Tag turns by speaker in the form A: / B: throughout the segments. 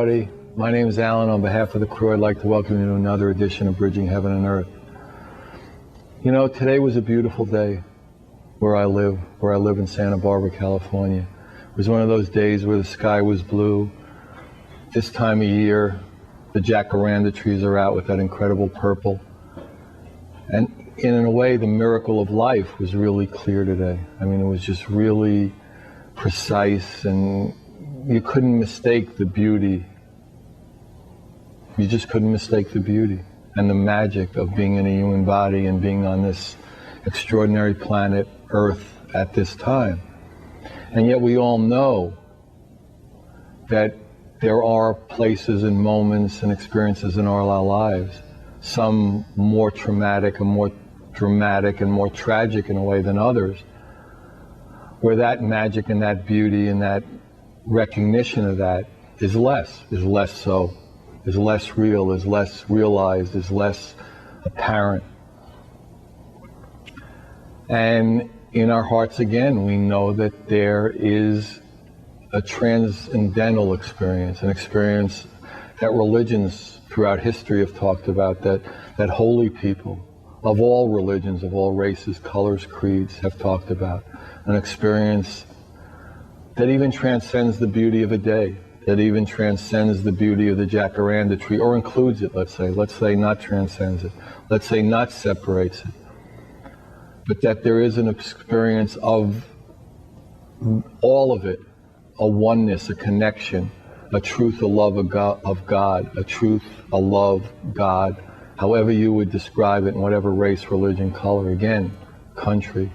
A: everybody. My name is Alan. On behalf of the crew, I'd like to welcome you to another edition of Bridging Heaven and Earth. You know, today was a beautiful day where I live in Santa Barbara, California. It was one of those days where the sky was blue. This time of year, the jacaranda trees are out with that incredible purple. And in a way, the miracle of life was really clear today. I mean, it was just really precise, and you couldn't mistake the beauty. You just couldn't mistake the beauty and the magic of being in a human body and being on this extraordinary planet Earth at this time. And yet we all know that there are places and moments and experiences in our lives, some more traumatic and more dramatic and more tragic in a way than others, where that magic and that beauty and that recognition of that is less so, is less real, is less realized, is less apparent. And in our hearts, again, we know that there is a transcendental experience, an experience that religions throughout history have talked about, that holy people of all religions, of all races, colors, creeds have talked about, an experience that even transcends the beauty of a day, that even transcends the beauty of the jacaranda tree, or includes it, let's say not transcends it, let's say not separates it, but that there is an experience of all of it, a oneness, a connection, a truth, a love of God, a truth, a love, God, however you would describe it, in whatever race, religion, color, again, country.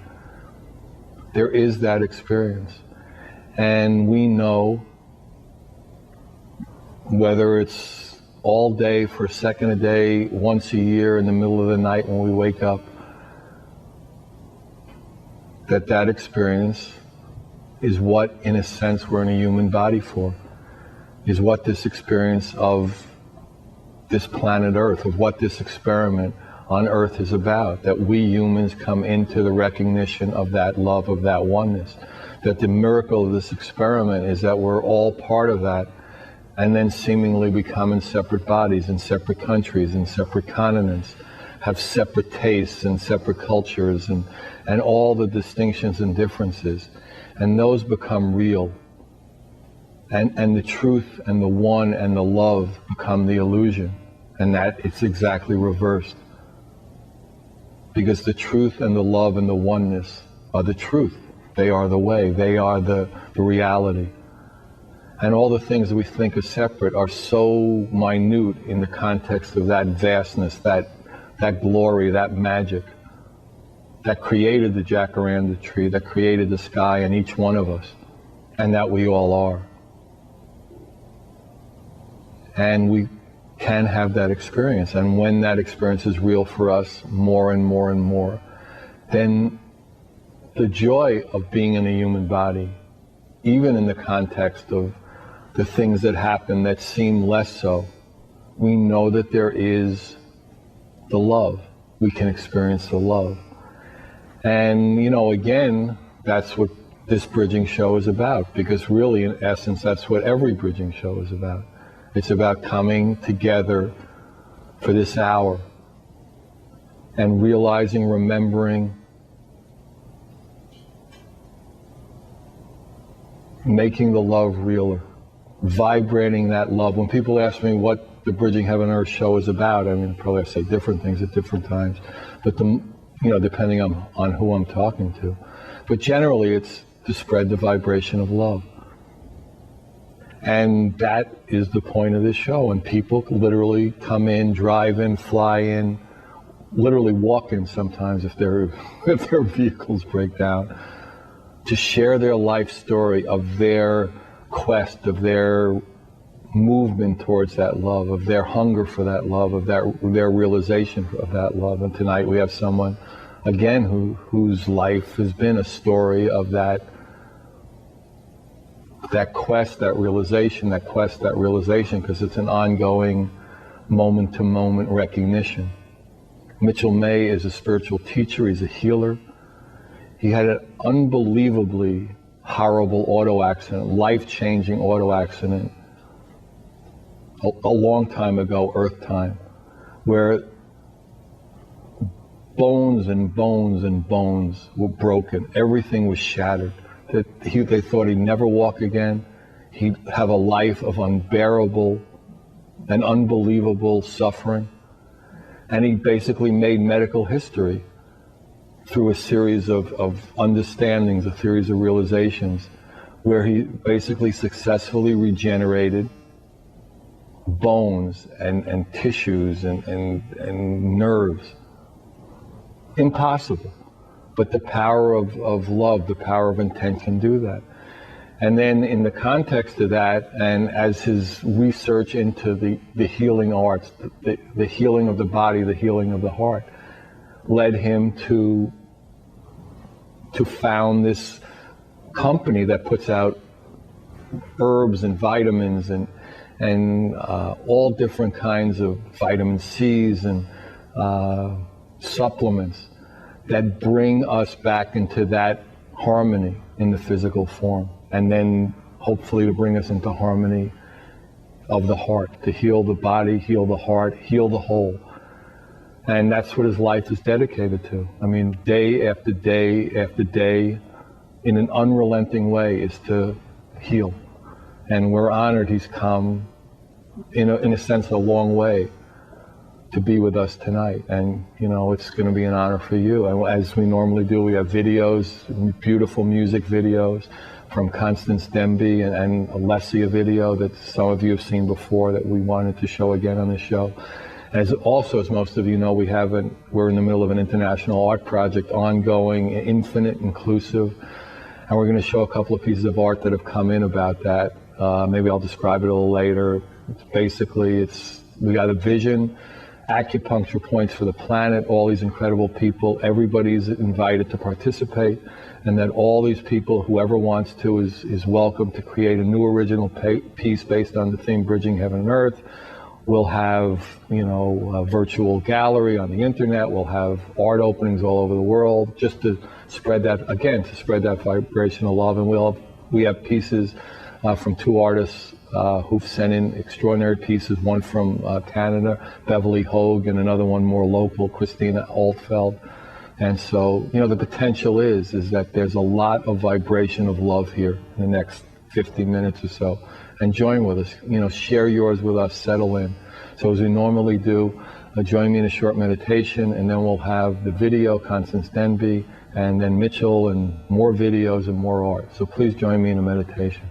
A: There is that experience. And we know, whether it's all day, for a second a day, once a year, in the middle of the night when we wake up, that experience is what, in a sense, we're in a human body for, is what this experience of this planet Earth, of what this experiment on Earth is about, that we humans come into the recognition of that love, of that oneness, that the miracle of this experiment is that we're all part of that, and then seemingly become in separate bodies, in separate countries, in separate continents, have separate tastes and separate cultures and all the distinctions and differences. And those become real. And the truth and the one and the love become the illusion. And that it's exactly reversed. Because the truth and the love and the oneness are the truth. They are the way. They are the reality. And all the things that we think are separate are so minute in the context of that vastness, that glory, that magic that created the jacaranda tree, that created the sky and each one of us, and that we all are. And we can have that experience. And when that experience is real for us more and more and more, then the joy of being in a human body, even in the context of the things that happen that seem less so, we know that there is the love. We can experience the love. And, you know, again, that's what this bridging show is about, because really, in essence, that's what every bridging show is about. It's about coming together for this hour and realizing, remembering, making the love realer, vibrating that love. When people ask me what the Bridging Heaven and Earth show is about, I mean, probably I say different things at different times, but depending on who I'm talking to. But generally, it's to spread the vibration of love. And that is the point of this show. And people literally come in, drive in, fly in, literally walk in sometimes if their vehicles break down, to share their life story of their quest, of their movement towards that love, of their hunger for that love, of their realization of that love. And tonight we have someone, again, whose life has been a story of that quest, that realization, because it's an ongoing moment-to-moment recognition. Mitchell May is a spiritual teacher. He's a healer. He had an unbelievably horrible auto accident, life-changing auto accident, a long time ago, Earth time, where bones and bones and bones were broken. Everything was shattered. They thought he'd never walk again. He'd have a life of unbearable and unbelievable suffering. And he basically made medical history through a series of understandings, a series of realizations, where he basically successfully regenerated bones and tissues and nerves. Impossible. But the power of love, the power of intent can do that. And then in the context of that, and as his research into the healing arts, the healing of the body, the healing of the heart, led him to found this company that puts out herbs and vitamins and all different kinds of vitamin C's and supplements that bring us back into that harmony in the physical form, and then hopefully to bring us into harmony of the heart, to heal the body, heal the heart, heal the whole. And that's what his life is dedicated to. I mean, day after day after day, in an unrelenting way, is to heal. And we're honored he's come, in a sense, a long way to be with us tonight. And, you know, it's going to be an honor for you. And as we normally do, we have videos, beautiful music videos from Constance Denby and a Lesia video that some of you have seen before that we wanted to show again on the show. As most of you know, we're in the middle of an international art project, ongoing, infinite, inclusive, and we're going to show a couple of pieces of art that have come in about that. Maybe I'll describe it a little later. We got a vision, acupuncture points for the planet, all these incredible people, everybody's invited to participate, and that all these people, whoever wants to, is welcome to create a new original piece based on the theme Bridging Heaven and Earth. We'll have, a virtual gallery on the internet. We'll have art openings all over the world, just to spread that vibrational love. And we have pieces from two artists who've sent in extraordinary pieces, one from Canada, Beverly Hogue, and another one more local, Christina Altfeld. And so, the potential is that there's a lot of vibration of love here in the next 50 minutes or so. And join with us, share yours with us, settle in. So as we normally do, join me in a short meditation, and then we'll have the video, Constance Denby, and then Mitchell, and more videos and more art. So please join me in a meditation.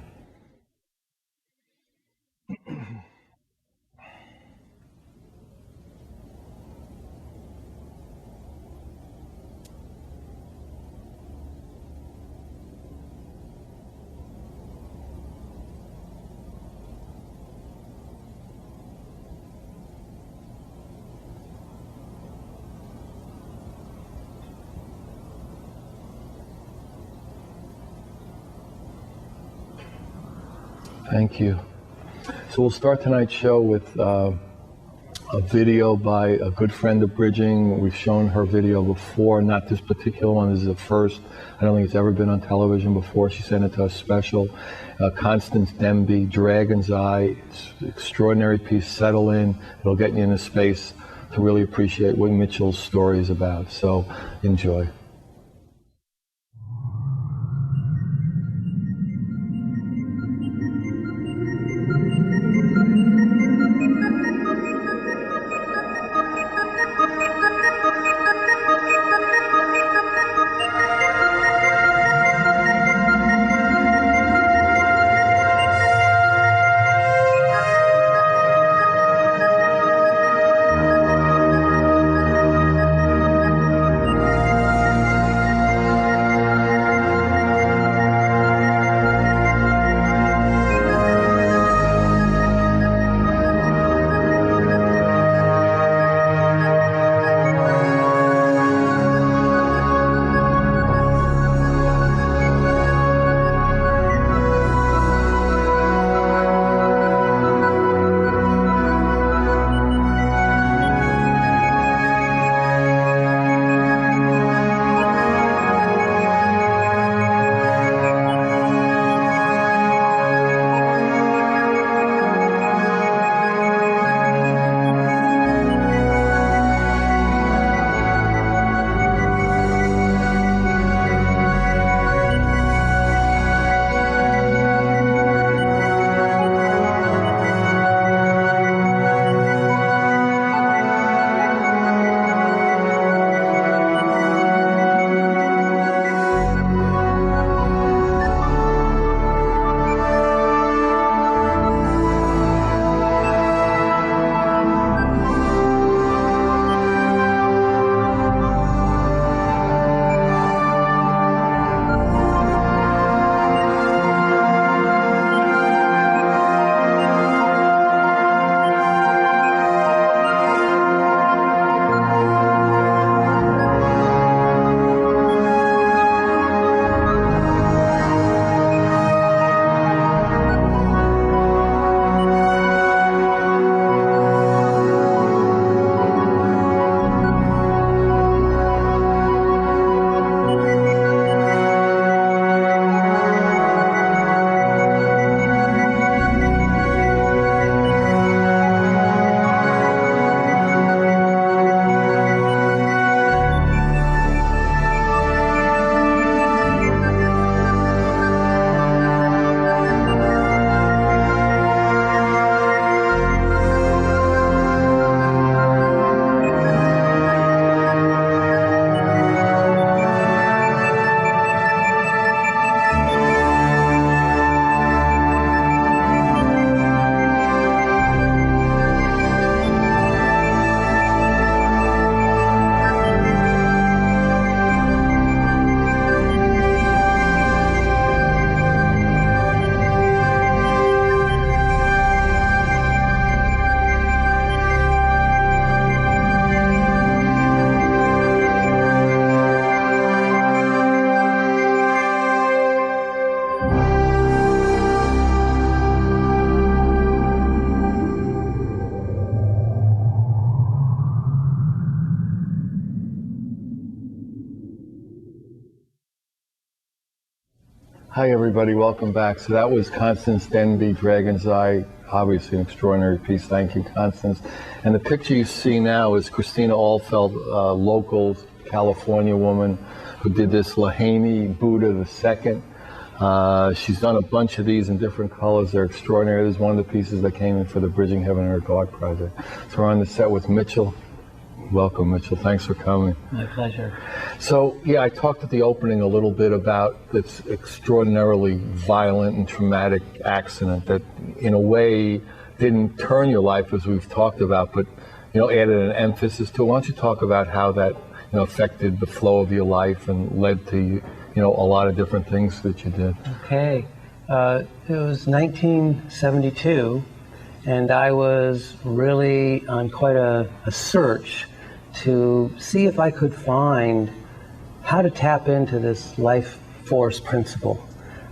A: Thank you. So we'll start tonight's show with a video by a good friend of Bridging. We've shown her video before, not this particular one. This is the first. I don't think it's ever been on television before. She sent it to us special. Constance Denby, Dragon's Eye. It's an extraordinary piece. Settle in. It'll get you in a space to really appreciate what Mitchell's story is about. So enjoy. Hi everybody, welcome back. So that was Constance Denby, Dragon's Eye, obviously an extraordinary piece. Thank you, Constance. And the picture you see now is Christina Allfeld, local California woman who did this Lahaini Buddha II. She's done a bunch of these in different colors. They're extraordinary. This is one of the pieces that came in for the Bridging Heaven and Earth art project. So we're on the set with Mitchell. Welcome, Mitchell. Thanks for coming.
B: My pleasure.
A: So, yeah, I talked at the opening a little bit about this extraordinarily violent and traumatic accident that, in a way, didn't turn your life, as we've talked about, but, added an emphasis to it. Why don't you talk about how that, affected the flow of your life and led to, a lot of different things that you did?
B: Okay. It was 1972, and I was really on quite a search to see if I could find how to tap into this life force principle.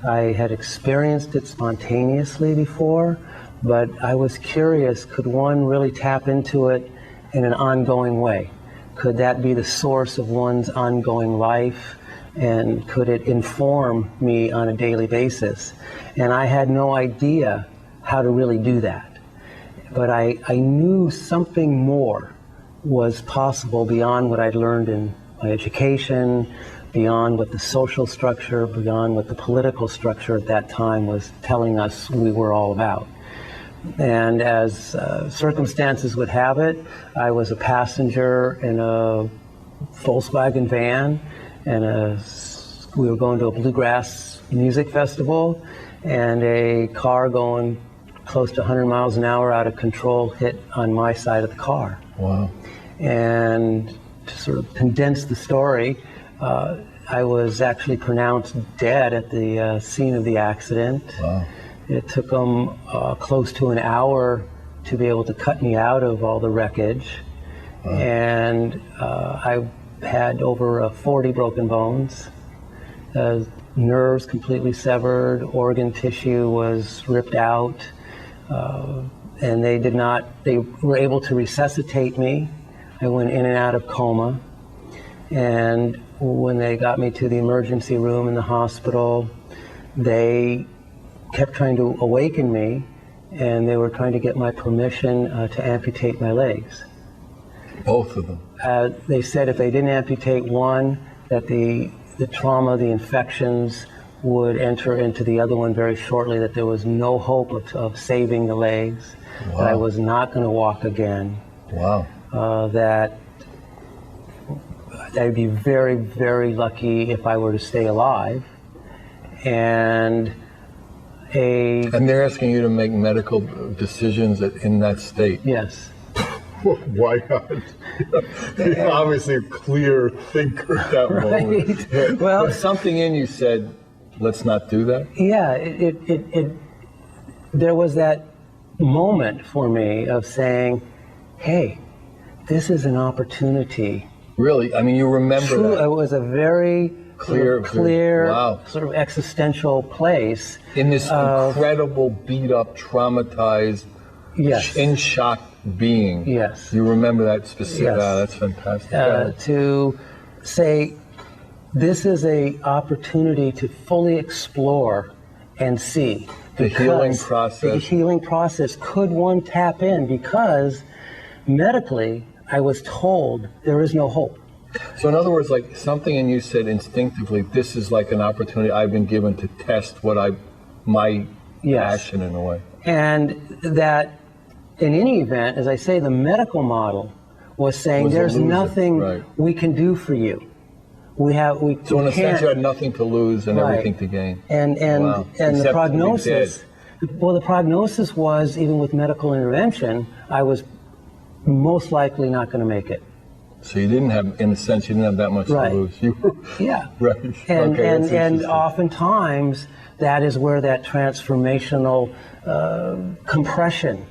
B: I had experienced it spontaneously before, but I was curious, could one really tap into it in an ongoing way? Could that be the source of one's ongoing life? And could it inform me on a daily basis? And I had no idea how to really do that. But I knew something more was possible beyond what I'd learned in my education, beyond what the social structure, beyond what the political structure at that time was telling us we were all about. And as circumstances would have it, I was a passenger in a Volkswagen van, and we were going to a bluegrass music festival, and a car going close to 100 miles an hour out of control hit on my side of the car.
A: Wow.
B: And to sort of condense the story, I was actually pronounced dead at the scene of the accident.
A: Wow.
B: It took them close to an hour to be able to cut me out of all the wreckage. Wow. And I had over 40 broken bones, nerves completely severed, organ tissue was ripped out, and they were able to resuscitate me. I went in and out of coma, and when they got me to the emergency room in the hospital, they kept trying to awaken me, and they were trying to get my permission to amputate my legs.
A: Both of them?
B: They said if they didn't amputate one, that the trauma, the infections would enter into the other one very shortly, that there was no hope of saving the legs,
A: wow.
B: that I was not going to walk again.
A: Wow.
B: That I'd be very, very lucky if I were to stay alive. And
A: they're asking you to make medical decisions in that state?
B: Yes.
A: Why not? You're obviously a clear thinker at that moment.
B: Right. Well,
A: something in you said, let's not do that?
B: Yeah, there was that moment for me of saying, hey, this is an opportunity.
A: Really? I mean, you remember that?
B: It was a very clear
A: wow.
B: sort of existential place.
A: In this incredible, beat-up, traumatized,
B: yes.
A: in shock being.
B: Yes.
A: You remember that specific?
B: Yes.
A: That's fantastic.
B: To say, this is an opportunity to fully explore and see.
A: The healing process.
B: The healing process. Could one tap in? Because medically, I was told there is no hope.
A: So in other words, like something in you said instinctively, this is like an opportunity I've been given to test my passion in a way.
B: And that in any event, as I say, the medical model was saying there's nothing we can do for you. So in a sense, you had nothing to lose and everything to gain. And the prognosis, the prognosis was, even with medical intervention, I was most likely not going to make it.
A: So you didn't have, in a sense, you didn't have that much to lose.
B: Yeah.
A: Right.
B: And oftentimes that is where that transformational compression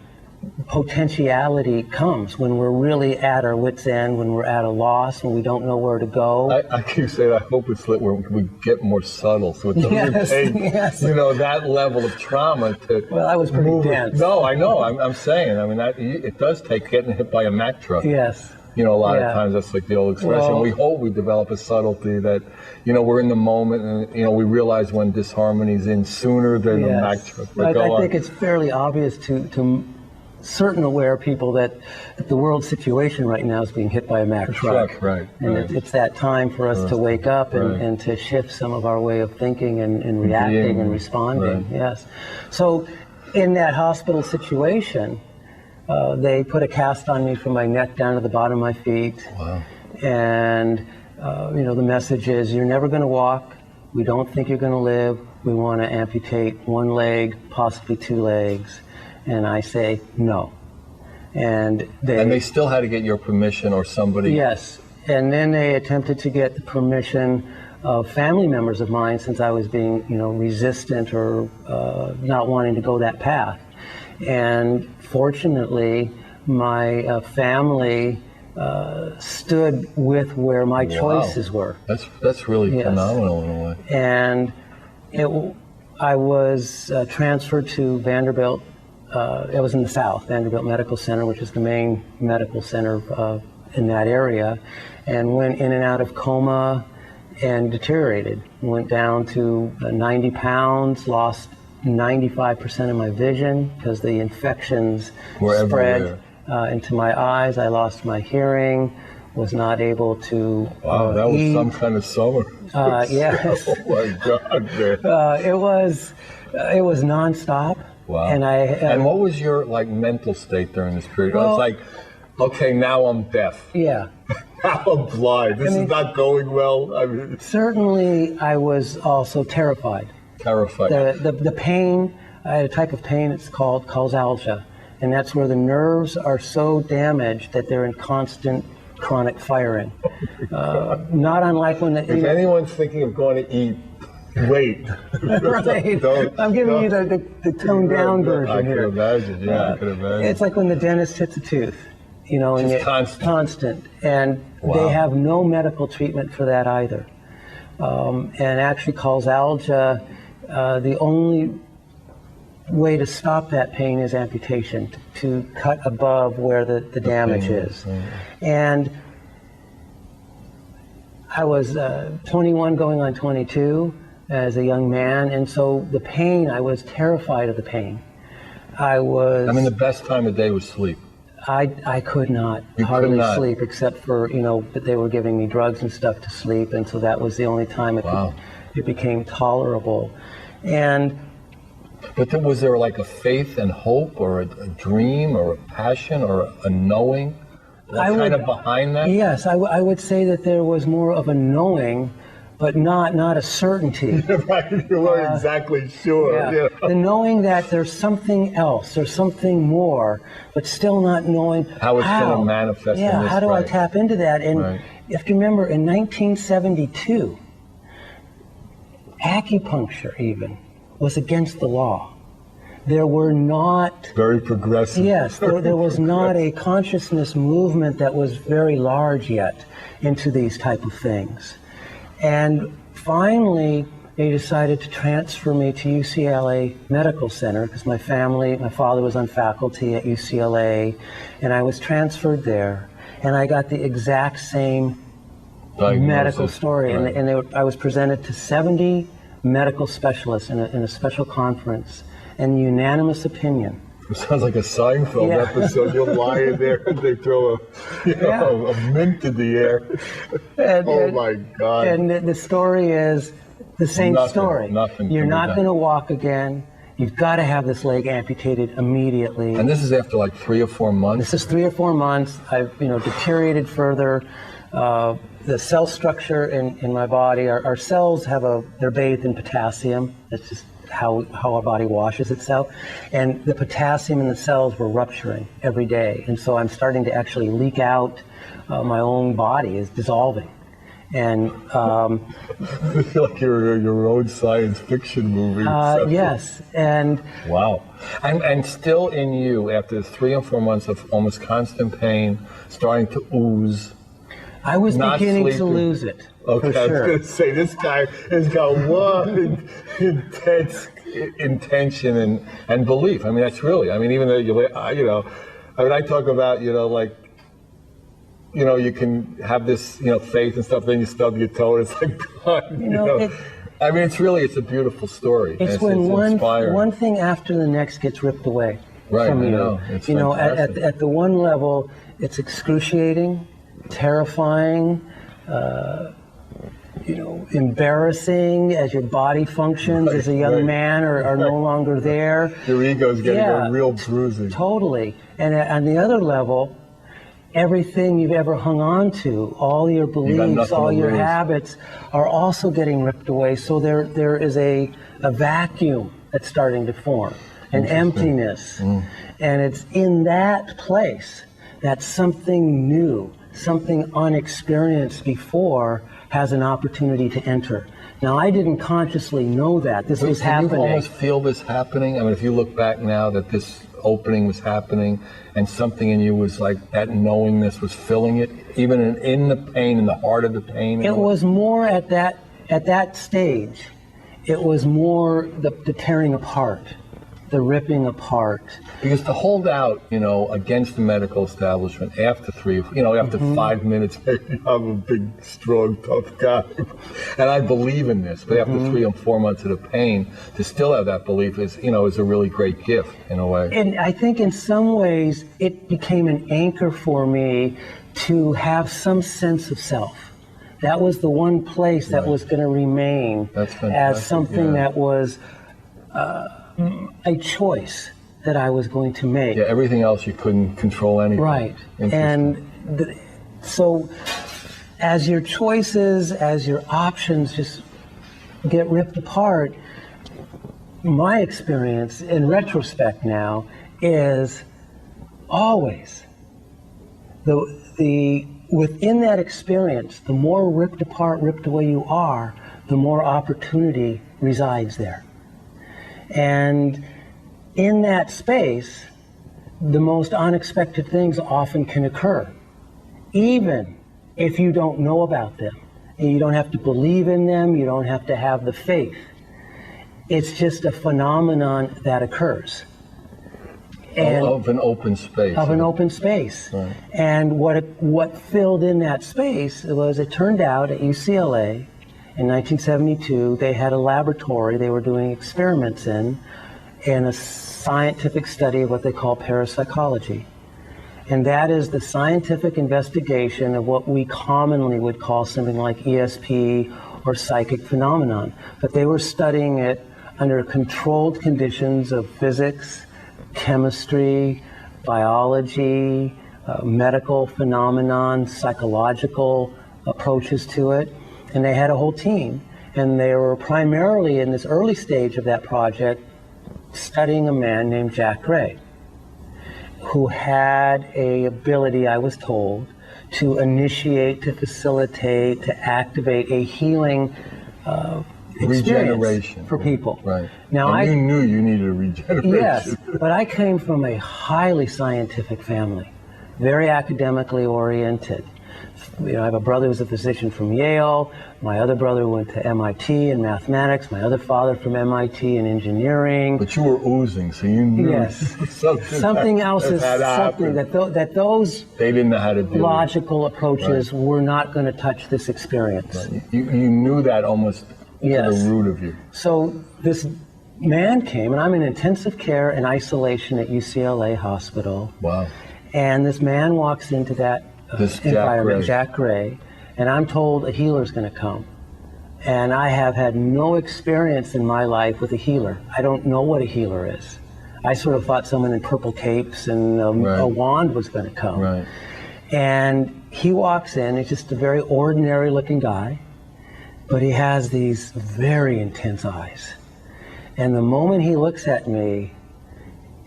B: potentiality comes, when we're really at our wit's end, when we're at a loss, when we don't know where to go.
A: I keep saying, I hope it's lit where we get more subtle, so it doesn't take, that level of trauma to.
B: Well, I was pretty dense.
A: No, I know. I'm saying. I mean, it does take getting hit by a Mack truck.
B: Yes.
A: You know, a lot of
B: Yeah.
A: times that's like the old expression.
B: Well-
A: We hope we develop a subtlety that, you know, we're in the moment and, you know, we realize when disharmony's in sooner than the Mack
B: Yes.
A: truck.
B: I,
A: But go
B: I
A: on.
B: think it's fairly obvious to certain aware people that the world situation right now is being hit by a Mack truck.
A: Right.
B: And
A: right.
B: it's that time for us to wake up
A: Right.
B: and to shift some of our way of thinking and reacting
A: Being,
B: and responding.
A: right.
B: Yes. So in that hospital situation, they put a cast on me from my neck down to the bottom of my feet.
A: Wow.
B: And, you know, the message is, you're never going to walk. We don't think you're going to live. We want to amputate one leg, possibly two legs. And I say, no. And
A: And they still had to get your permission or somebody.
B: Yes. And then they attempted to get the permission of family members of mine, since I was being, you know, resistant or not wanting to go that path. And fortunately, my family stood with where my choices were.
A: That's really
B: Yes.
A: phenomenal in a way.
B: And I was transferred to Vanderbilt. I was in the South, Vanderbilt Medical Center, which is the main medical center in that area, and went in and out of coma and deteriorated. Went down to 90 pounds, lost 95% of my vision because the infections
A: Were
B: spread
A: everywhere.
B: into my eyes. I lost my hearing, was not able to
A: Wow, that was
B: eat.
A: some kind of summer.
B: Yes.
A: Oh my God, man.
B: It was nonstop.
A: Wow.
B: And
A: and what was your like mental state during this period?
B: Well-
A: It's like, okay, now I'm deaf.
B: yeah.
A: Now I'm blind. This
B: mean-
A: is not going well. I mean, it's
B: Certainly, I was also terrified.
A: terrifying.
B: The pain, I had a type of pain, it's called causalgia. And that's where the nerves are so damaged that they're in constant chronic firing. Not unlike when the...
A: If anyone's thinking of going to eat, wait.
B: Right.
A: Don't-
B: I'm giving you the toned down version
A: I
B: here.
A: can imagine. Yeah, I can imagine.
B: It's like when the dentist hits a tooth, you know, and
A: Just
B: it-
A: constant.
B: constant. And
A: Wow.
B: they have no medical treatment for that either. And actually, causalgia, the only way to stop that pain is amputation, to cut above where the damage
A: pain
B: is. And I was 21 going on 22 as a young man, and so the pain, I was terrified of the pain. I
A: mean, the best time of day was sleep.
B: I could not
A: You could
B: hardly
A: not.
B: sleep, except for, you know, that they were giving me drugs and stuff to sleep, and so that was the only time
A: Wow.
B: it became tolerable. And
A: But was there like a faith and hope or a dream or a passion or a knowing?
B: I
A: Kind
B: would-
A: of behind that?
B: yes, I would say that there was more of a knowing, but not a certainty.
A: Right, you weren't exactly sure.
B: Yeah.
A: you know.
B: The knowing that there's something else, there's something more, but still not knowing
A: How it's gonna manifest in
B: Yeah,
A: this,
B: how do I
A: right.
B: tap into that? And
A: Right.
B: if you remember, in 1972, acupuncture even was against the law. There were not,
A: Very progressive.
B: yes, there was not a consciousness movement that was very large yet into these type of things. And finally, they decided to transfer me to UCLA Medical Center because my father was on faculty at UCLA, and I was transferred there. And I got the exact same
A: Diagnosis.
B: medical story.
A: Right.
B: And I was presented to 70 medical specialists in a special conference, and unanimous opinion.
A: It sounds like a Seinfeld
B: Yeah.
A: episode. You're lying there and they throw a mint in the air.
B: And-
A: Oh
B: and-
A: my God.
B: And the story is the same
A: Nothing-
B: story.
A: nothing
B: You're
A: can be
B: not
A: done.
B: going to walk again. You've got to have this leg amputated immediately.
A: And this is after like 3 or 4 months.
B: This is 3 or 4 months. I've deteriorated further. The cell structure in my body, our cells they're bathed in potassium. That's just how our body washes itself. And the potassium in the cells were rupturing every day. And so I'm starting to actually leak out. My own body is dissolving. And
A: I feel like you're in your own science fiction movie. So-
B: yes, and
A: Wow. And still in you, after 3 or 4 months of almost constant pain, starting to ooze.
B: I was
A: Not
B: beginning to
A: sleeping.
B: lose it.
A: Okay,
B: for
A: I was
B: sure.
A: going to say, this guy has got one intense intention and belief. I mean, that's really, I mean, even though I talk about, like, you can have this, faith and stuff, then you stub your toe and it's like, God, I mean, it's a beautiful story.
B: It's when one thing after the next gets ripped away from you.
A: It's
B: at the one level, it's excruciating, terrifying, embarrassing as your body functions as a young man are no longer there.
A: Your ego's getting a real bruising.
B: Totally. And on the other level, everything you've ever hung on to, all your beliefs, all your habits are also getting ripped away. So there is a vacuum that's starting to form, an emptiness. And it's in that place that something new, something unexperienced before has an opportunity to enter. Now, I didn't consciously know that this was happening.
A: You almost feel this happening? I mean, if you look back now that this opening was happening and something in you was like that knowingness was filling it, even in the pain, in the heart of the pain?
B: It was more at that stage, it was more the tearing apart, the ripping apart.
A: Because to hold out, against the medical establishment after 5 minutes, I'm a big, strong, tough guy, and I believe in this. But after 3 or 4 months of the pain, to still have that belief is a really great gift in a way.
B: And I think in some ways it became an anchor for me to have some sense of self. That was the one place that was going to remain as something that was a choice that I was going to make.
A: Yeah, everything else you couldn't control anything.
B: Right. And so as your choices, as your options just get ripped apart, my experience in retrospect now is always the within that experience, the more ripped apart, ripped away you are, the more opportunity resides there. And in that space, the most unexpected things often can occur, even if you don't know about them. And you don't have to believe in them, you don't have to have the faith. It's just a phenomenon that occurs. And
A: of an open space.
B: Of an open space.
A: Right.
B: And what filled in that space was, it turned out at UCLA in 1972, they had a laboratory they were doing experiments in a scientific study of what they call parapsychology. And that is the scientific investigation of what we commonly would call something like ESP or psychic phenomenon. But they were studying it under controlled conditions of physics, chemistry, biology, medical phenomenon, psychological approaches to it. And they had a whole team. And they were primarily in this early stage of that project studying a man named Jack Gray, who had a ability, I was told, to initiate, to facilitate, to activate a healing
A: regeneration
B: for people.
A: Right.
B: Now,
A: you knew you needed a regeneration.
B: Yes, but I came from a highly scientific family, very academically oriented. I have a brother who's a physician from Yale. My other brother went to MIT in mathematics. My other father from MIT in engineering.
A: But you were oozing, so you knew
B: something else is something that those
A: they didn't know how to do
B: logical approaches were not going to touch this experience.
A: Right. You knew that almost to the root of you.
B: So this man came, and I'm in intensive care and isolation at UCLA Hospital.
A: Wow.
B: And this man walks into that environment, Jack Gray, and I'm told a healer's going to come. And I have had no experience in my life with a healer. I don't know what a healer is. I sort of thought someone in purple capes and a wand was going to come.
A: Right.
B: And he walks in, he's just a very ordinary looking guy, but he has these very intense eyes. And the moment he looks at me,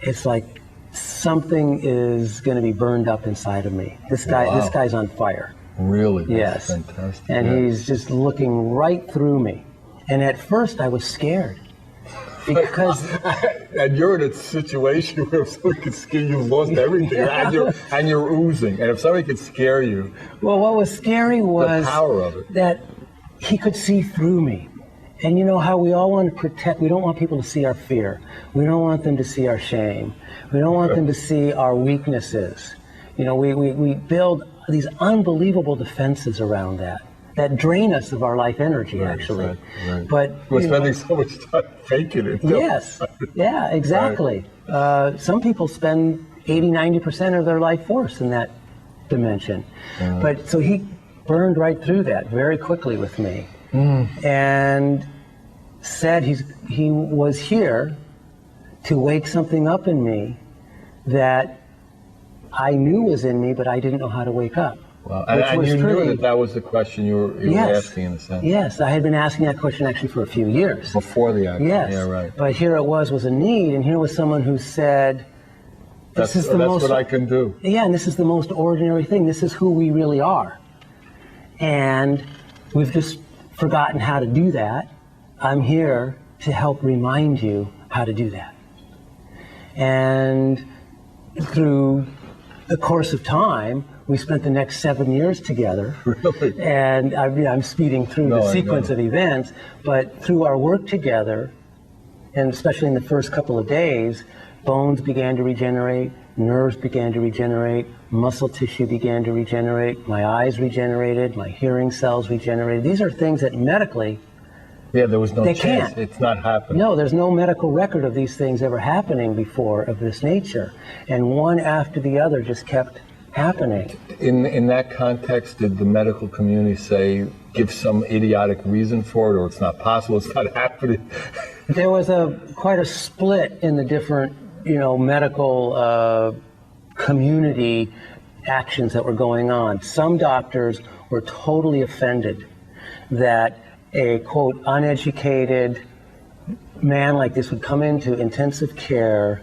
B: it's like something is going to be burned up inside of me. This guy's on fire.
A: Really?
B: Yes.
A: That's fantastic.
B: And he's just looking right through me. And at first I was scared. Because
A: and you're in a situation where if somebody could scare you, you've lost everything, and you're oozing. And if somebody could scare you,
B: well, what was scary was
A: the power of it.
B: That he could see through me. And you know how we all want to protect, we don't want people to see our fear. We don't want them to see our shame. We don't want them to see our weaknesses. we build these unbelievable defenses around that drain us of our life energy, actually.
A: Right.
B: But
A: we're spending so much time faking it.
B: Yes, yeah, exactly. Right. Some people spend 80-90% of their life force in that dimension. But so he burned right through that very quickly with me, and said he was here to wake something up in me that I knew was in me, but I didn't know how to wake up.
A: Wow. And you knew that was the question you were asking, in a sense.
B: Yes, I had been asking that question actually for a few years.
A: Before the accident.
B: Yes.
A: Yeah, right.
B: But here it was a need, and here was someone who said, that's
A: what I can do.
B: Yeah, and this is the most ordinary thing. This is who we really are. And we've just forgotten how to do that. I'm here to help remind you how to do that. And through the course of time, we spent the next 7 years together.
A: Really?
B: And I'm speeding through the sequence of events, but through our work together, and especially in the first couple of days, bones began to regenerate, nerves began to regenerate, muscle tissue began to regenerate, my eyes regenerated, my hearing cells regenerated. These are things that medically,
A: there was no chance.
B: Can't.
A: It's not happening.
B: No, there's no medical record of these things ever happening before of this nature. And one after the other just kept happening.
A: In that context, did the medical community say, give some idiotic reason for it, or it's not possible, it's not happening?
B: There was quite a split in the different, medical community actions that were going on. Some doctors were totally offended that a, quote, uneducated man like this would come into intensive care,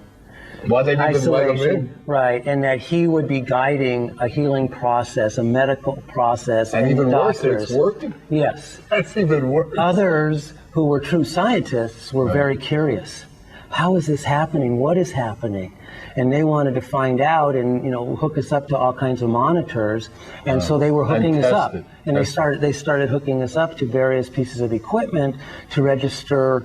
A: why they even let him in?
B: Right, and that he would be guiding a healing process, a medical process,
A: and even
B: doctors.
A: worse, it's working.
B: Yes.
A: That's even worse.
B: Others who were true scientists were very curious. How is this happening? What is happening? And they wanted to find out and hook us up to all kinds of monitors. And so they were hooking us up. And they started hooking us up to various pieces of equipment to register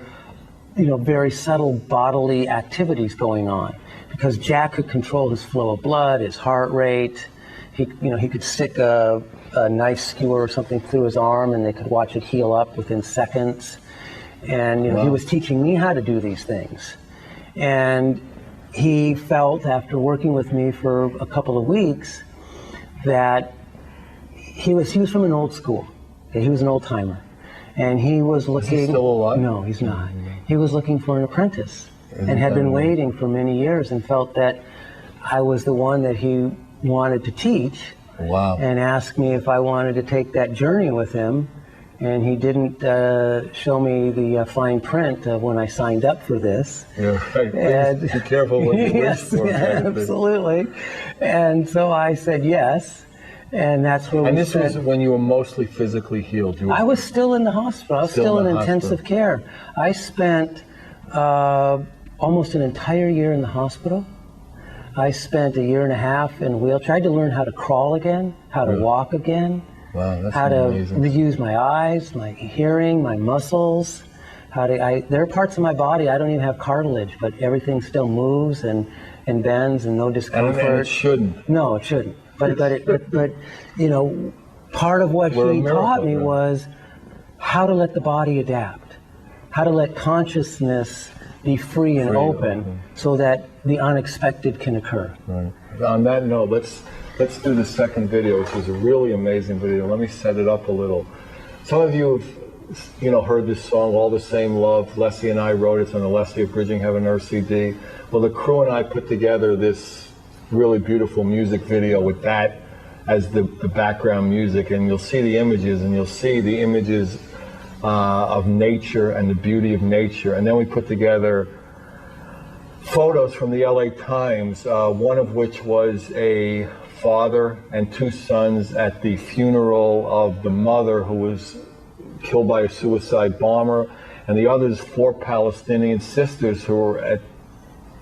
B: very subtle bodily activities going on. Because Jack could control his flow of blood, his heart rate. He could stick a knife skewer or something through his arm, and they could watch it heal up within seconds. And he was teaching me how to do these things. And he felt, after working with me for a couple of weeks, that he was from an old school. Okay? He was an old timer, and he was looking.
A: Is he still alive?
B: No, he's not. He was looking for an apprentice, and had been waiting for many years, and felt that I was the one that he wanted to teach.
A: Wow.
B: And asked me if I wanted to take that journey with him. And he didn't show me the fine print when I signed up for this.
A: Yeah, right. And, be careful what you wish for.
B: Yes, absolutely. And so I said yes. And that's where
A: this was when you were mostly physically healed?
B: I was still in the hospital. I was still in intensive care. I spent almost an entire year in the hospital. I spent a year and a half in a wheelchair. I tried to learn how to crawl again, how to walk again.
A: Wow, that's
B: how
A: amazing.
B: To reuse my eyes, my hearing, my muscles. There are parts of my body I don't even have cartilage, but everything still moves and bends and no discomfort.
A: And it shouldn't.
B: No, it shouldn't. But part of what he taught me was how to let the body adapt, how to let consciousness be free and open, so that the unexpected can occur.
A: Right. On that note, let's do the second video, which is a really amazing video. Let me set it up a little. Some of you have, heard this song, All the Same Love. Leslie and I wrote it. It's on the Leslie of Bridging Heaven and Earth CD. Well, the crew and I put together this really beautiful music video with that as the background music, and you'll see the images, of nature and the beauty of nature. And then we put together photos from the LA Times, one of which was a father and two sons at the funeral of the mother who was killed by a suicide bomber, and the other is 4 Palestinian sisters who were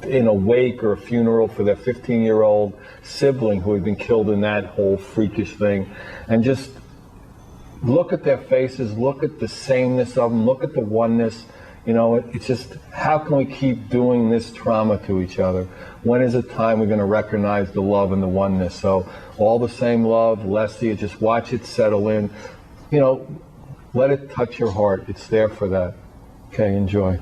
A: in a wake or a funeral for their 15-year-old sibling who had been killed in that whole freakish thing. And just look at their faces, look at the sameness of them, look at the oneness. You know, it's just, how can we keep doing this trauma to each other? When is the time we're going to recognize the love and the oneness? So all the same love, less the, just watch it settle in. You know, let it touch your heart. It's there for that. Okay, enjoy.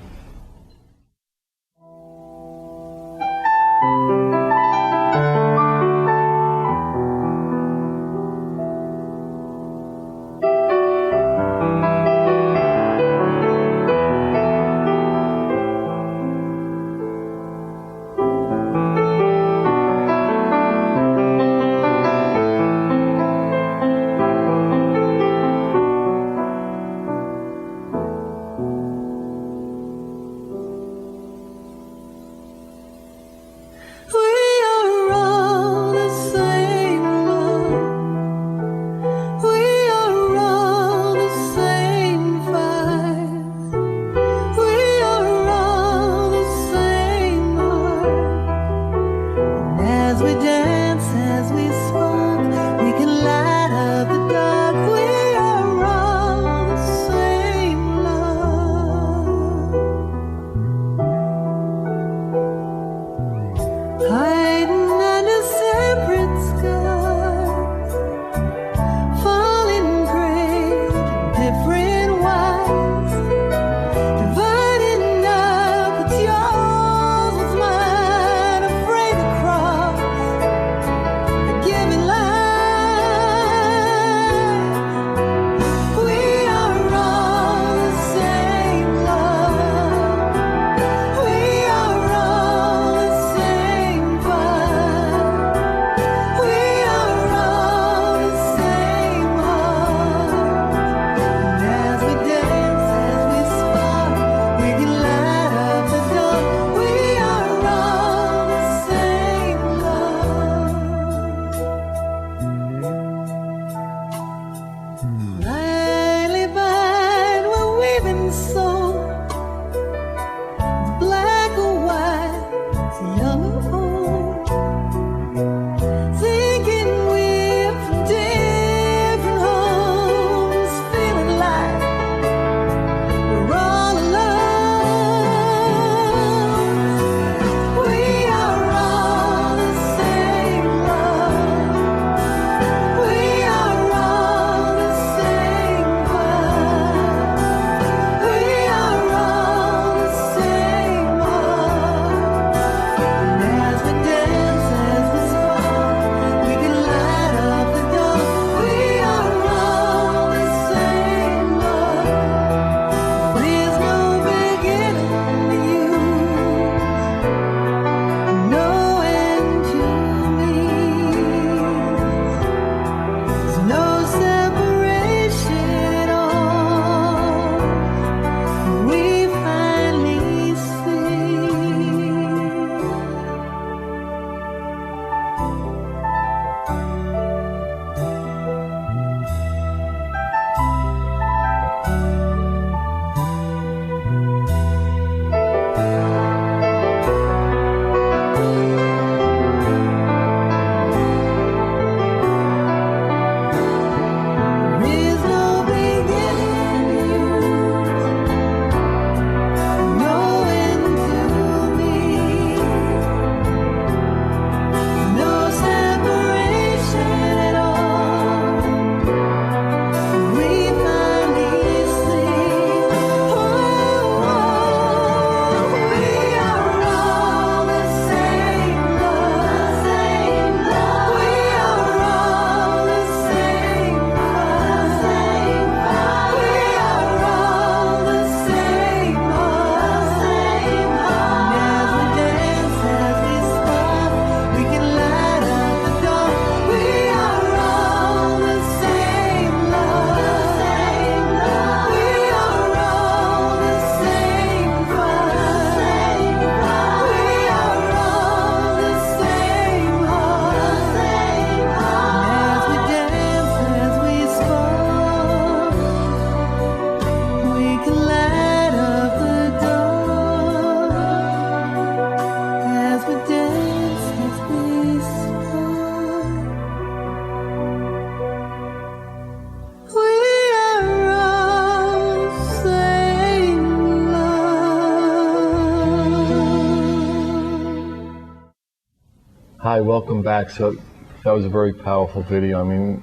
A: Hi, welcome back. So that was a very powerful video. I mean,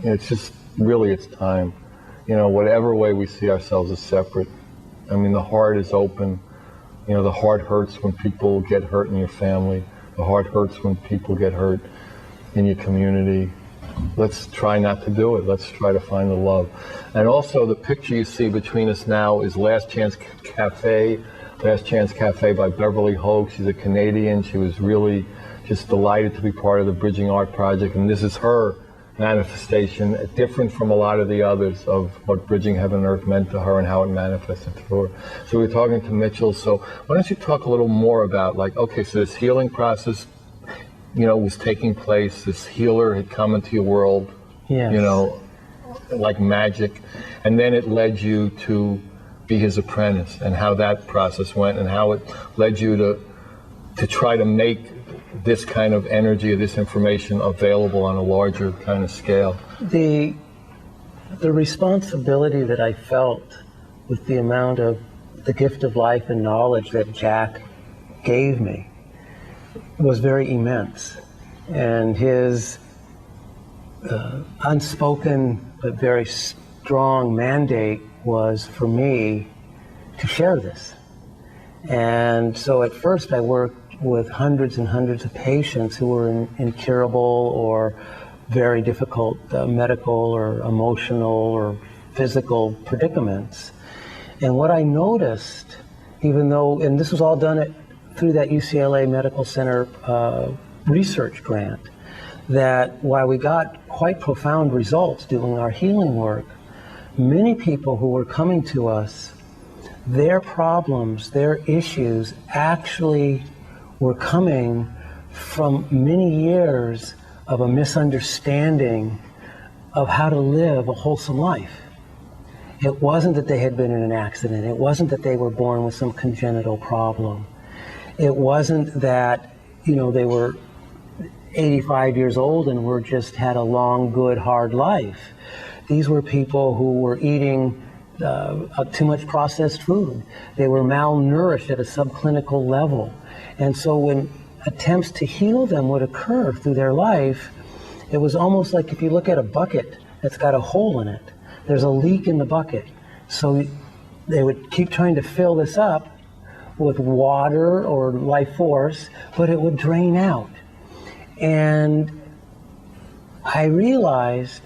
A: it's just really, it's time. You know, whatever way we see ourselves as separate. I mean, the heart is open. You know, the heart hurts when people get hurt in your family. The heart hurts when people get hurt in your community. Let's try not to do it. Let's try to find the love. And also, the picture you see between us now is Last Chance Cafe. Last Chance Cafe by Beverly Hogue. She's a Canadian. She was really just delighted to be part of the Bridging Art Project. And this is her manifestation, different from a lot of the others, of what Bridging Heaven and Earth meant to her and how it manifested through her. So we're talking to Mitchell. So why don't you talk a little more about, like, okay, so this healing process, you know, was taking place. This healer had come into your world,
B: Yes.
A: you know, like magic. And then it led you to be his apprentice, and how that process went, and how it led you to try to make this kind of energy or this information available on a larger kind of scale.
B: The responsibility that I felt with the amount of the gift of life and knowledge that Jack gave me was very immense. And his unspoken but very strong mandate was for me to share this. And so at first I worked with hundreds and hundreds of patients who were in incurable or very difficult medical or emotional or physical predicaments. And what I noticed, even though, and this was all done through that UCLA Medical Center research grant, that while we got quite profound results doing our healing work, many people who were coming to us, their problems, their issues actually were coming from many years of a misunderstanding of how to live a wholesome life. It wasn't that they had been in an accident. It wasn't that they were born with some congenital problem. It wasn't that, you know, they were 85 years old and were just had a long, good, hard life. These were people who were eating too much processed food. They were malnourished at a subclinical level. And so when attempts to heal them would occur through their life, it was almost like if you look at a bucket that's got a hole in it, there's a leak in the bucket. So they would keep trying to fill this up with water or life force, but it would drain out. And I realized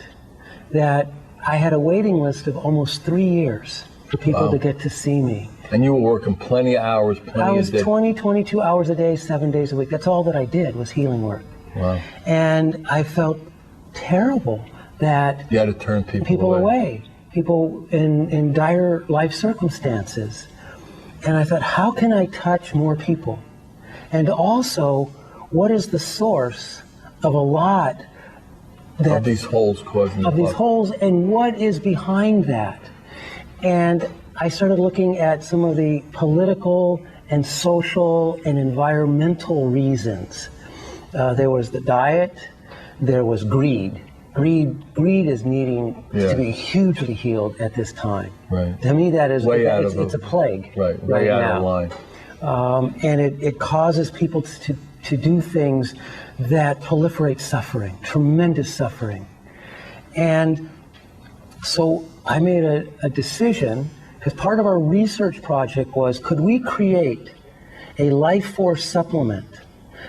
B: that I had a waiting list of almost 3 years for people to get to see me.
A: And you were working plenty of hours,
B: I was
A: of days.
B: 20, 22 hours a day, 7 days a week. That's all that I did was healing work.
A: Wow.
B: And I felt terrible that
A: You had to turn people
B: away, people in dire life circumstances. And I thought, how can I touch more people? And also, what is the source of a lot
A: of these holes causing
B: of these holes, and what is behind that? And I started looking at some of the political and social and environmental reasons. There was the diet, there was greed. Greed is needing to be hugely healed at this time.
A: Right.
B: To me, that is
A: it's
B: a plague.
A: Right. Way out
B: now.
A: of line.
B: And it causes people to do things that proliferate suffering, tremendous suffering. And so I made a decision, because part of our research project was, could we create a life force supplement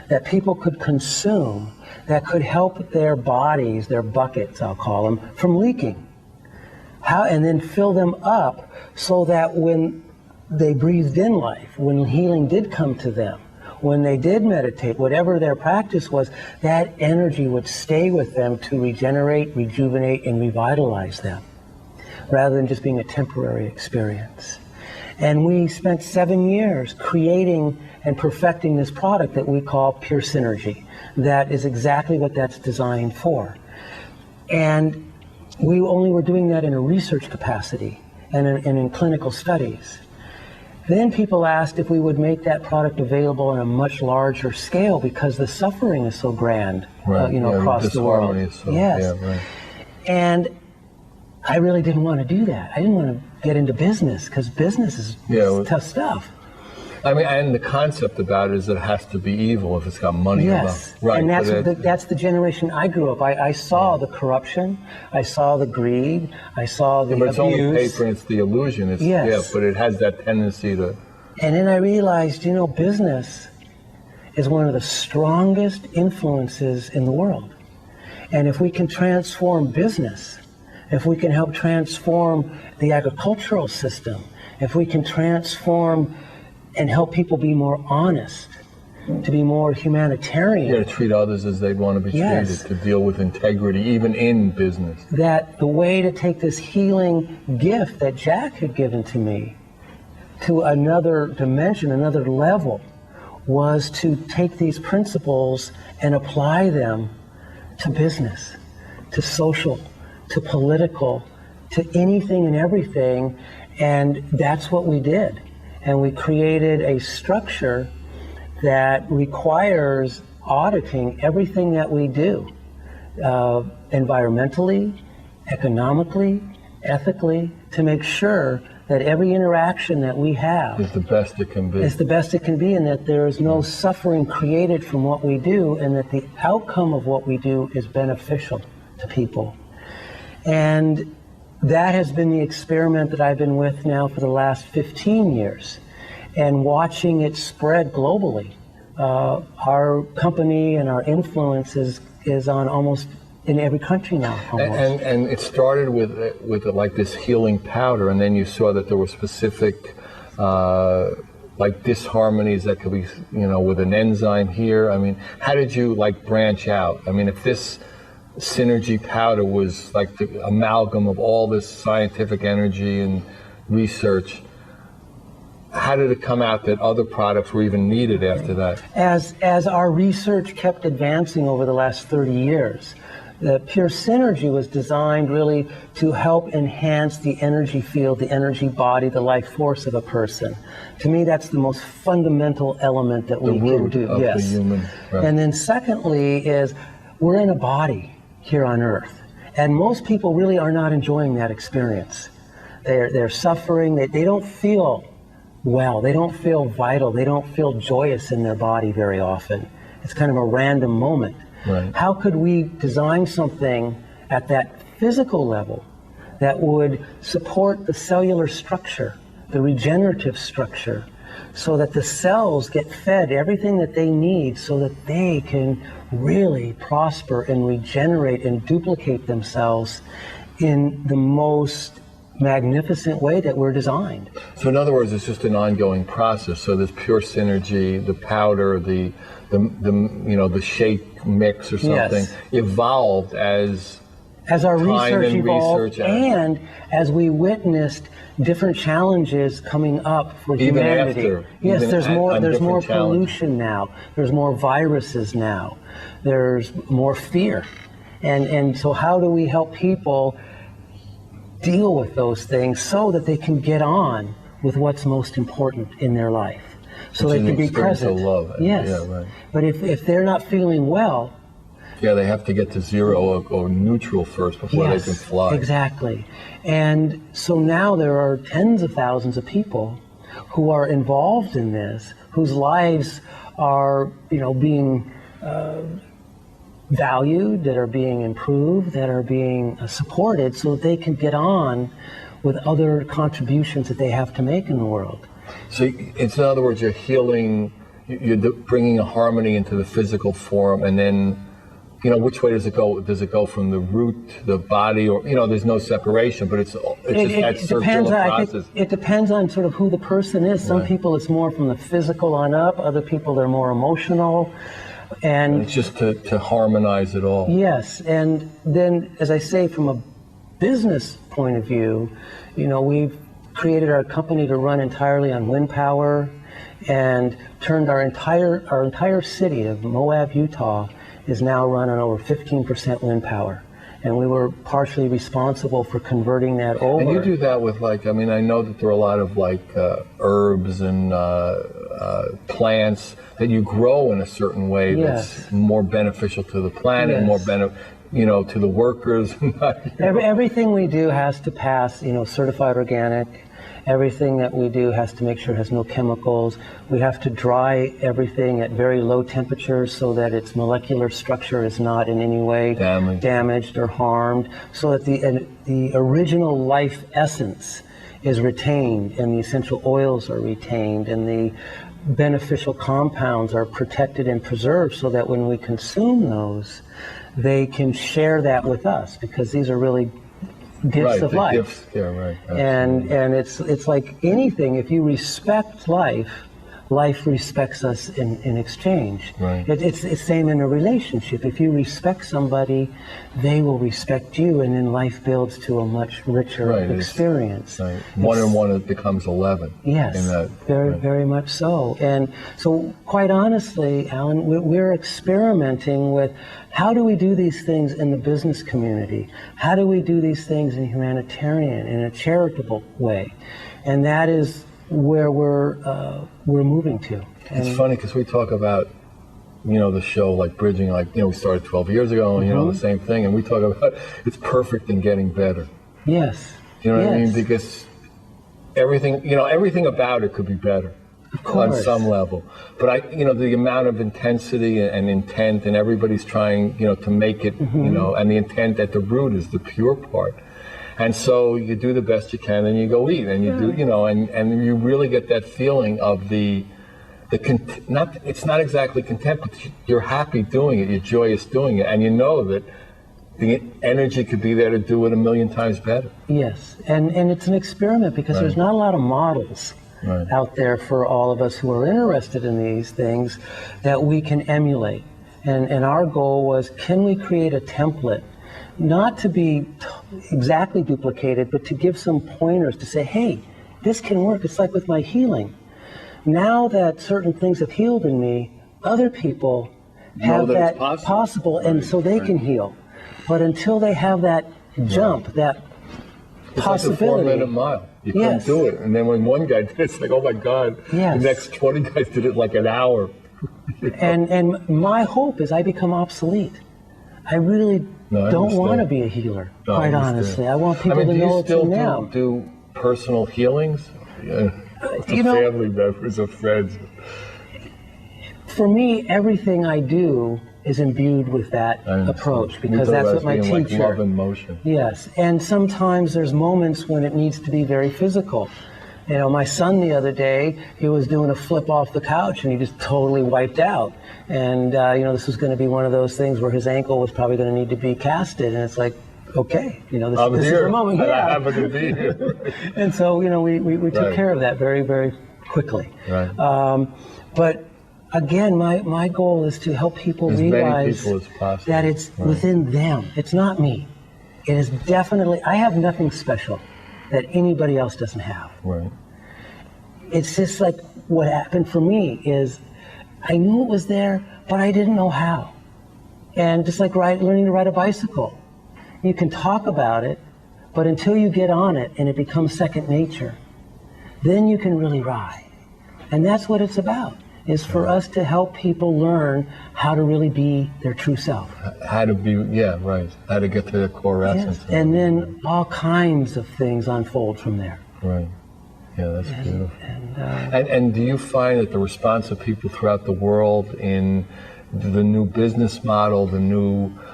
B: that people could consume that could help their bodies, their buckets, I'll call them, from leaking? And then fill them up so that when they breathed in life, when healing did come to them, when they did meditate, whatever their practice was, that energy would stay with them to regenerate, rejuvenate, and revitalize them, rather than just being a temporary experience. And we spent 7 years creating and perfecting this product that we call Pure Synergy. That is exactly what that's designed for. And we only were doing that in a research capacity and in clinical studies. Then people asked if we would make that product available on a much larger scale because the suffering is so grand, across the world. And I really didn't want to do that. I didn't want to get into business because business is tough stuff.
A: I mean, and the concept about it is that it has to be evil if it's got money
B: Yes,
A: involved. Right.
B: and
A: but
B: that's the generation I grew up. I saw the corruption, I saw the greed, I saw the
A: but it's
B: abuse.
A: only paper and it's the illusion. It's,
B: Yes.
A: Yeah, but it has that tendency to...
B: And then I realized, business is one of the strongest influences in the world. And if we can transform business, if we can help transform the agricultural system, if we can transform and help people be more honest, to be more humanitarian.
A: Yeah, to treat others as they'd want to be
B: Yes.
A: treated, to deal with integrity, even in business.
B: That the way to take this healing gift that Jack had given to me to another dimension, another level, was to take these principles and apply them to business, to social, to political, to anything and everything. And that's what we did. And we created a structure that requires auditing everything that we do, environmentally, economically, ethically, to make sure that every interaction that we have
A: Is the best it can be.
B: is the best it can be, and that there is no suffering created from what we do, and that the outcome of what we do is beneficial to people. And that has been the experiment that I've been with now for the last 15 years, and watching it spread globally. Our company and our influence is on almost in every country now. Almost.
A: And it started with like this healing powder, and then you saw that there were specific like disharmonies that could be, with an enzyme here. I mean, how did you like branch out? I mean, if this synergy powder was like the amalgam of all this scientific energy and research, how did it come out that other products were even needed after that?
B: As our research kept advancing over the last 30 years, the Pure Synergy was designed really to help enhance the energy field, the energy body, the life force of a person. To me, that's the most fundamental element that we can do.
A: Of the human. Right.
B: And then secondly is we're in a body here on Earth, and most people really are not enjoying that experience. They're suffering. They don't feel well. They don't feel vital. They don't feel joyous in their body very often. It's kind of a random moment.
A: Right.
B: How could we design something at that physical level that would support the cellular structure, the regenerative structure, so that the cells get fed everything that they need so that they can really prosper and regenerate and duplicate themselves in the most magnificent way that we're designed.
A: So in other words, it's just an ongoing process. So this Pure Synergy, the powder, the shake mix or something,
B: Yes.
A: evolved as
B: our
A: time
B: research
A: and
B: evolved,
A: research
B: and as we witnessed different challenges coming up for
A: Even
B: humanity.
A: after,
B: Yes,
A: even
B: there's
A: on
B: more
A: different challenges.
B: pollution now. There's more viruses now. There's more fear. And so how do we help people deal with those things so that they can get on with what's most important in their life? So
A: Which
B: they
A: is
B: can be
A: an experience of
B: present.
A: love.
B: Yes.
A: Yeah, right.
B: But if they're not feeling well,
A: Yeah, they have to get to zero or neutral first before they can fly.
B: Exactly. And so now there are tens of thousands of people who are involved in this, whose lives are, being valued, that are being improved, that are being supported so that they can get on with other contributions that they have to make in the world.
A: So it's, in other words, you're healing, you're bringing a harmony into the physical form, and then, which way does it go? Does it go from the root to the body, or, there's no separation, but it's just that circular process.
B: It depends on sort of who the person is. Some
A: Right.
B: people it's more from the physical on up, other people they're more emotional. And
A: It's just to harmonize it all.
B: yes, and then as I say, from a business point of view, we've created our company to run entirely on wind power, and turned our entire city of Moab, Utah is now run on over 15% wind power. And we were partially responsible for converting that over.
A: And you do that with I know that there are a lot of herbs and plants that you grow in a certain way
B: Yes.
A: that's more beneficial to the planet,
B: Yes.
A: more to the workers.
B: Everything we do has to pass, certified organic. Everything that we do has to make sure it has no chemicals. We have to dry everything at very low temperatures so that its molecular structure is not in any way damaged or harmed, so that the original life essence is retained, and the essential oils are retained, and the beneficial compounds are protected and preserved, so that when we consume those, they can share that with us, because these are really gifts of life.
A: Gifts, yeah, right.
B: And it's like anything. If you respect life, life respects us in exchange.
A: Right.
B: It's the same in a relationship. If you respect somebody, they will respect you, and then life builds to a much richer experience.
A: Right. One and one becomes 11.
B: Yes, very much so. And so, quite honestly, Alan, we're experimenting with how do we do these things in the business community? How do we do these things in humanitarian, in a charitable way? And that is where we're moving to.
A: It's funny because we talk about, the show like bridging, like, we started 12 years ago, and, the same thing, and we talk about it's perfect and getting better.
B: Yes.
A: You know what I mean? Because everything about it could be better on some level. But the amount of intensity and intent, and everybody's trying, to make it, and the intent at the root is the pure part. And so you do the best you can, and you go eat, and you do, and you really get that feeling of it's not exactly content, but you're happy doing it, you're joyous doing it, and you know that the energy could be there to do it 1,000,000 times better.
B: Yes, and it's an experiment, because there's not a lot of models out there for all of us who are interested in these things that we can emulate. And our goal was, can we create a template, not to be exactly duplicated, but to give some pointers to say, hey, this can work. It's like with my healing. Now that certain things have healed in me, other people have that possible, and so they can heal. But until they have that jump, that possibility.
A: It's like a 4-minute mile. You couldn't do it. And then when one guy did it, it's like, oh my God, the next 20 guys did it like an hour.
B: And my hope is I become obsolete. I really don't want to be a healer, quite honestly. I want people to know it's in them.
A: Do you still do personal healings? Family members or friends? For
B: me, everything I do is imbued with that approach, because that's what my teacher.
A: Like love and motion.
B: Yes, and sometimes there's moments when it needs to be very physical. My son the other day, he was doing a flip off the couch and he just totally wiped out. And, this was going to be one of those things where his ankle was probably going to need to be casted. And it's like, okay, this is the moment.
A: I happen to be here.
B: And so, we took care of that very, very quickly.
A: Right.
B: But again, my goal is to help people realize that it's within them. It's not me. It is definitely, I have nothing special that anybody else doesn't have.
A: Right.
B: It's just like what happened for me is I knew it was there, but I didn't know how. And just like learning to ride a bicycle. You can talk about it, but until you get on it and it becomes second nature, then you can really ride. And that's what it's about, is for us to help people learn how to really be their true self.
A: How to be, how to get to the core essence.
B: And then all kinds of things unfold from there.
A: Right. Yeah, that's beautiful. And do you find that the response of people throughout the world in the new business model,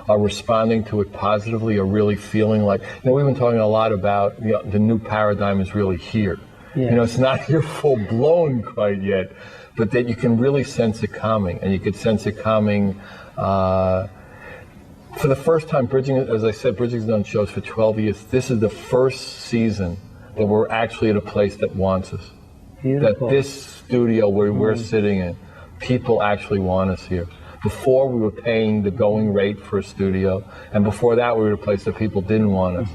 A: are responding to it positively, or really feeling like, we've been talking a lot about, the new paradigm is really here.
B: Yes.
A: It's not here full blown quite yet, but that you can really sense it coming, and you could sense it coming. For the first time, Bridging, as I said, Bridging's done shows for 12 years. This is the first season that we're actually at a place that wants us.
B: Beautiful.
A: That this studio where we're sitting in, people actually want us here. Before, we were paying the going rate for a studio, and before that, we were a place that people didn't want us.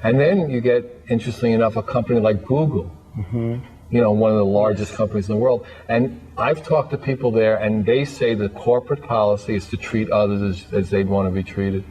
A: And then you get, interestingly enough, a company like Google, one of the largest companies in the world. And I've talked to people there, and they say the corporate policy is to treat others as they'd want to be treated.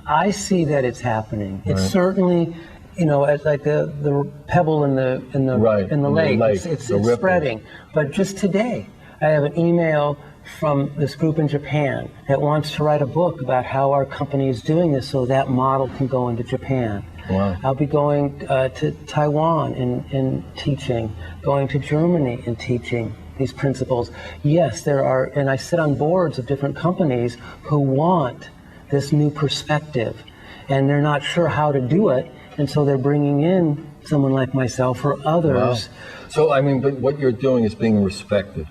B: I see that it's happening. It's certainly, it's like the pebble in the lake. It's spreading. But just today, I have an email from this group in Japan that wants to write a book about how our company is doing this so that model can go into Japan.
A: Wow.
B: I'll be going to Taiwan in teaching, going to Germany in teaching these principles. Yes, there are, and I sit on boards of different companies who want this new perspective, and they're not sure how to do it, and so they're bringing in someone like myself or others.
A: Wow. So, I mean, but what you're doing is being respected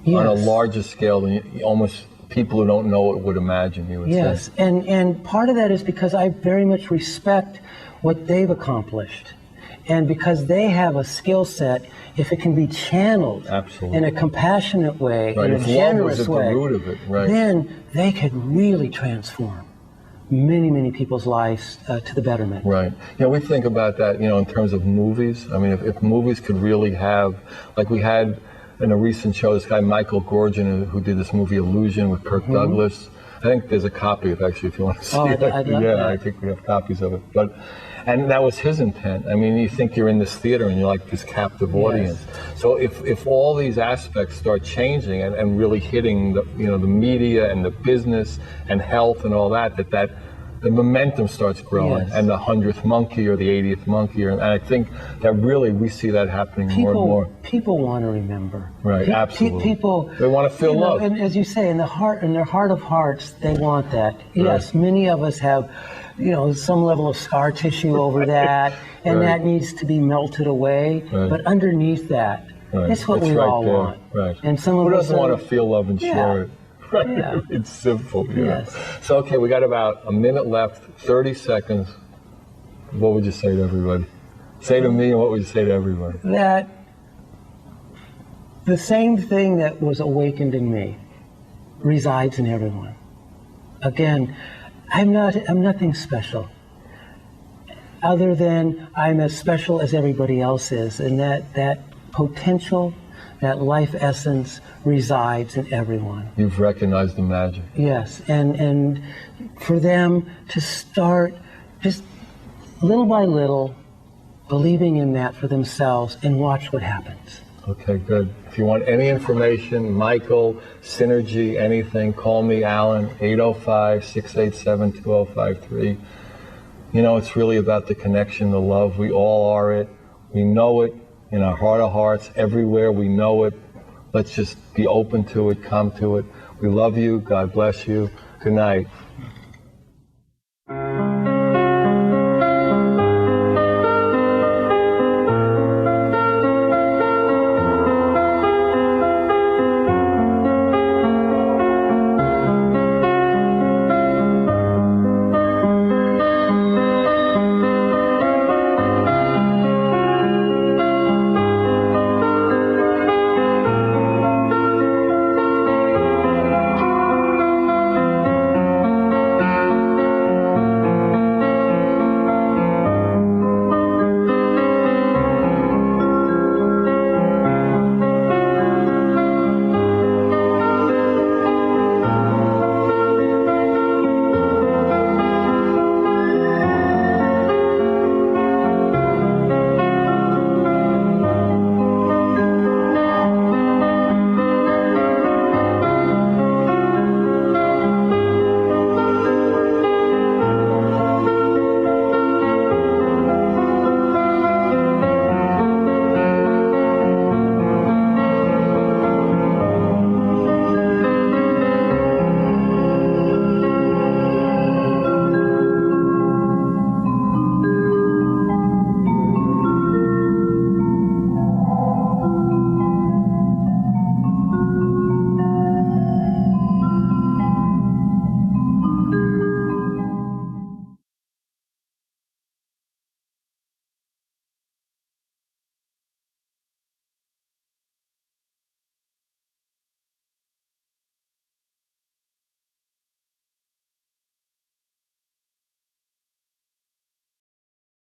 A: on a larger scale than almost people who don't know it would imagine, you would say.
B: Yes, and part of that is because I very much respect what they've accomplished. And because they have a skill set, if it can be channeled in a compassionate way, in a generous way,
A: the root of it,
B: then they could really transform many, many people's lives to the betterment.
A: Right. You know, we think about that, you know, in terms of movies. I mean, if movies could really have, like we had in a recent show, this guy Michael Gorgon, who did this movie Illusion with Kirk Douglas. I think there's a copy of it, actually, if you want to see it.
B: I'd love that.
A: I think we have copies of it. And that was his intent. I mean, you think you're in this theater and you're like this captive audience. So if all these aspects start changing and really hitting the, you know, the media and the business and health and all that, the momentum starts growing, and the 100th monkey or the 80th monkey, and I think that really we see that happening more and more.
B: People want to remember.
A: Right, absolutely.
B: People,
A: they want to feel love.
B: And as you say, in their heart of hearts, they want that. Yes, many of us have, you know, some level of scar tissue over that, and that needs to be melted away. But underneath that, it's what we all want.
A: Right.
B: And some of
A: Who
B: us
A: doesn't want to feel love and share it? Right.
B: Yeah.
A: It's simple. You know?
B: Yes.
A: So, okay, we got about a minute left, 30 seconds. What would you say to everybody? Say to me, and what would you say to everybody?
B: That the same thing that was awakened in me resides in everyone. Again, I'm nothing special, other than I'm as special as everybody else is, and that potential, that life essence resides in everyone.
A: You've recognized the magic.
B: Yes, and for them to start just little by little believing in that for themselves and watch what happens.
A: Okay, good. If you want any information, Michael, Synergy, anything, call me, Alan, 805-687-2053. You know, it's really about the connection, the love. We all are it. We know it in our heart of hearts. Everywhere we know it. Let's just be open to it, come to it. We love you. God bless you. Good night.